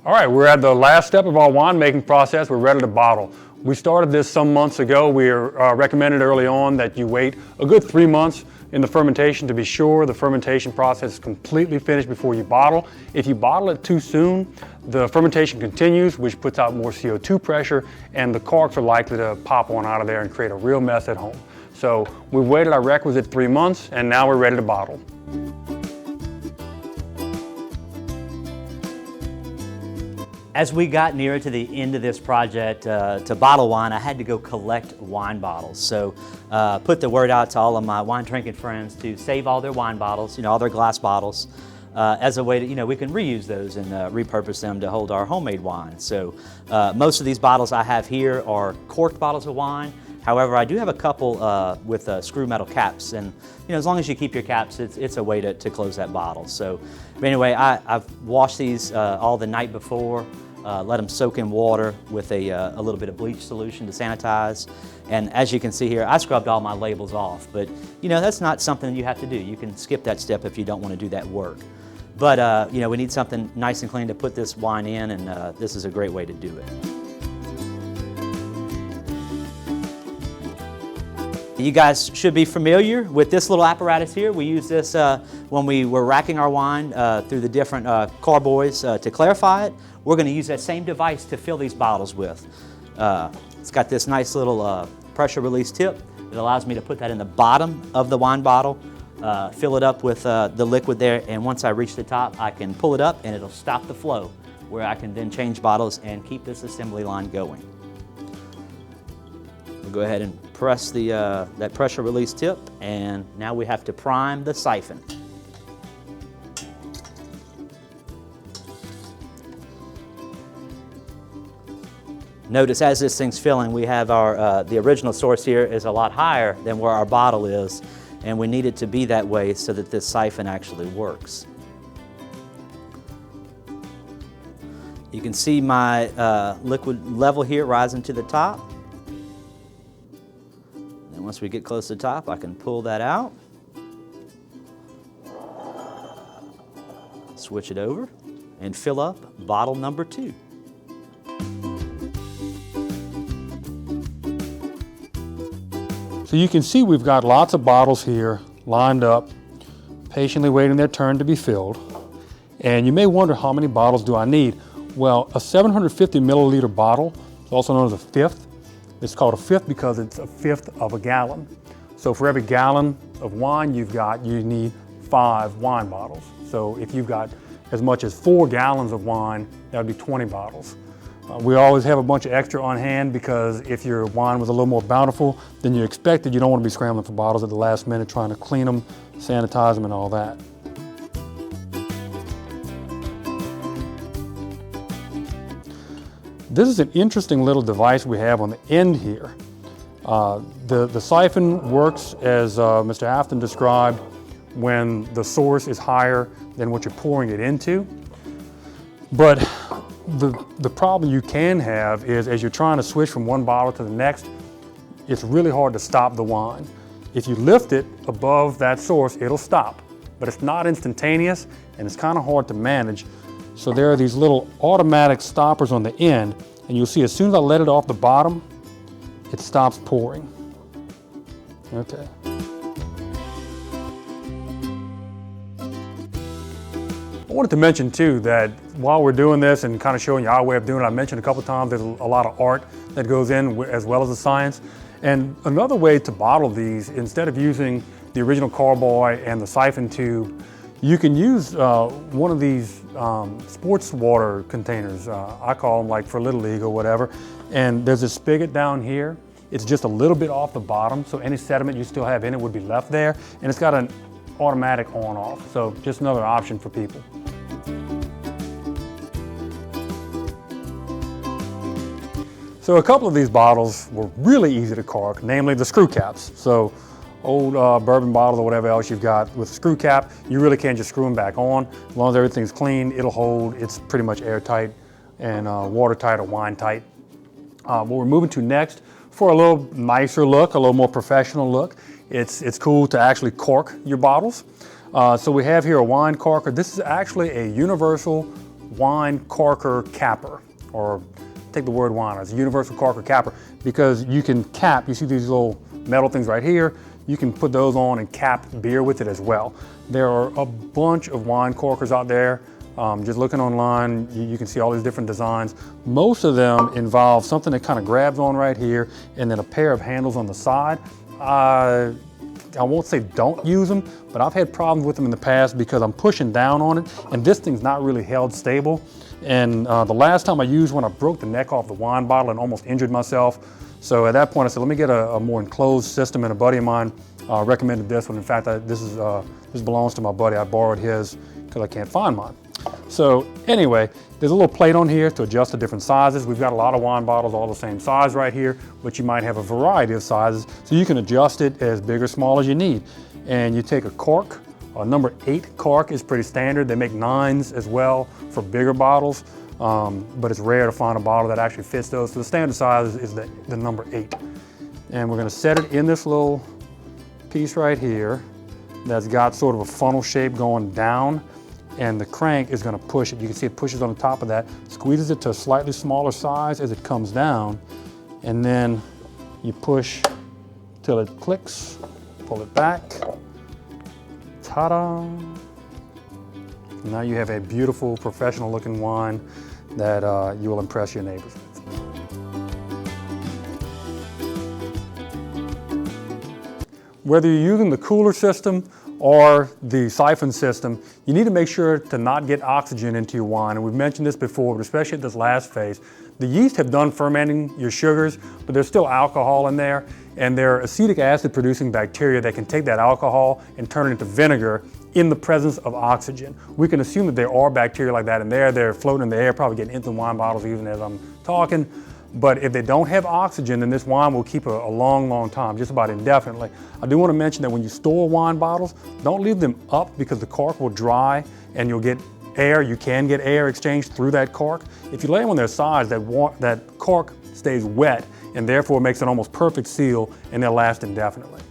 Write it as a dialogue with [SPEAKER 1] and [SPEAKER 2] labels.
[SPEAKER 1] All right, we're at the last step of our winemaking process. We're ready to bottle. We started this some months ago. We recommended early on that you wait a good 3 months in the fermentation to be sure the fermentation process is completely finished before you bottle. If you bottle it too soon, the fermentation continues, which puts out more CO2 pressure, and the corks are likely to pop on out of there and create a real mess at home. So we've waited our requisite 3 months, and now we're ready to bottle.
[SPEAKER 2] As we got nearer to the end of this project to bottle wine, I had to go collect wine bottles. So put the word out to all of my wine drinking friends to save all their wine bottles, all their glass bottles, as a way to, we can reuse those and repurpose them to hold our homemade wine. So most of these bottles I have here are corked bottles of wine. However, I do have a couple with screw metal caps, and as long as you keep your caps, it's a way to close that bottle. So anyway, I've washed these all the night before. Let them soak in water with a little bit of bleach solution to sanitize. And as you can see here, I scrubbed all my labels off, but that's not something you have to do. You can skip that step if you don't want to do that work. But we need something nice and clean to put this wine in, and this is a great way to do it. You guys should be familiar with this little apparatus here. We use this when we were racking our wine through the different carboys to clarify it. We're going to use that same device to fill these bottles with. It's got this nice little pressure release tip. It allows me to put that in the bottom of the wine bottle, fill it up with the liquid there, and once I reach the top, I can pull it up and it'll stop the flow, where I can then change bottles and keep this assembly line going. We'll go ahead and press that pressure release tip, and now we have to prime the siphon. Notice as this thing's filling, we have the original source here is a lot higher than where our bottle is, and we need it to be that way so that this siphon actually works. You can see my liquid level here rising to the top. And once we get close to the top, I can pull that out, switch it over, and fill up bottle number 2.
[SPEAKER 1] So you can see we've got lots of bottles here lined up, patiently waiting their turn to be filled. And you may wonder, how many bottles do I need? Well, a 750 milliliter bottle is also known as a fifth. It's called a fifth because it's a fifth of a gallon. So for every gallon of wine you need 5 wine bottles. So if you've got as much as 4 gallons of wine, that would be 20 bottles. We always have a bunch of extra on hand because if your wine was a little more bountiful than you expected, you don't want to be scrambling for bottles at the last minute trying to clean them, sanitize them, and all that. This is an interesting little device we have on the end here. The siphon works as Mr. Afton described when the source is higher than what you're pouring it into. But the problem you can have is as you're trying to switch from one bottle to the next, it's really hard to stop the wine. If you lift it above that source, it'll stop, but it's not instantaneous and it's kind of hard to manage. So there are these little automatic stoppers on the end, and you'll see as soon as I let it off the bottom, it stops pouring. Okay. I wanted to mention too that while we're doing this and kind of showing you our way of doing it, I mentioned a couple of times there's a lot of art that goes in as well as the science. And another way to bottle these, instead of using the original carboy and the siphon tube, you can use one of these sports water containers. I call them like for Little League or whatever. And there's a spigot down here. It's just a little bit off the bottom, so any sediment you still have in it would be left there. And it's got an automatic on-off, so just another option for people. So a couple of these bottles were really easy to cork, namely the screw caps. So old bourbon bottles or whatever else you've got with a screw cap, you really can't just screw them back on. As long as everything's clean, it'll hold. It's pretty much airtight and watertight or wine tight. What we're moving to next, for a little nicer look, a little more professional look, it's cool to actually cork your bottles. So we have here a wine corker. This is actually a universal wine corker capper, or take the word wine, it's a universal corker capper, because you can cap, you see these little metal things right here, you can put those on and cap beer with it as well. There are a bunch of wine corkers out there. Just looking online, you can see all these different designs. Most of them involve something that kind of grabs on right here and then a pair of handles on the side. I won't say don't use them, but I've had problems with them in the past because I'm pushing down on it and this thing's not really held stable. And the last time I used one, I broke the neck off the wine bottle and almost injured myself. So at that point I said, let me get a more enclosed system, and a buddy of mine recommended this one. In fact, this belongs to my buddy. I borrowed his because I can't find mine. So anyway, there's a little plate on here to adjust the different sizes. We've got a lot of wine bottles all the same size right here, but you might have a variety of sizes, so you can adjust it as big or small as you need. And you take a cork, a number 8 cork is pretty standard. They make 9s as well for bigger bottles, but it's rare to find a bottle that actually fits those. So the standard size is the number 8. And we're gonna set it in this little piece right here that's got sort of a funnel shape going down, and the crank is going to push it. You can see it pushes on the top of that, squeezes it to a slightly smaller size as it comes down, and then you push till it clicks, pull it back, ta-da! Now you have a beautiful, professional looking wine that you will impress your neighbors with. Whether you're using the cooler system or the siphon system, you need to make sure to not get oxygen into your wine. And we've mentioned this before, but especially at this last phase. The yeast have done fermenting your sugars, but there's still alcohol in there, and there are acetic acid producing bacteria that can take that alcohol and turn it into vinegar in the presence of oxygen. We can assume that there are bacteria like that in there. They're floating in the air, probably getting into wine bottles even as I'm talking. But if they don't have oxygen, then this wine will keep a long, long time, just about indefinitely. I do want to mention that when you store wine bottles, don't leave them up because the cork will dry and you'll get air. You can get air exchanged through that cork. If you lay them on their sides, that cork stays wet and therefore makes an almost perfect seal, and they'll last indefinitely.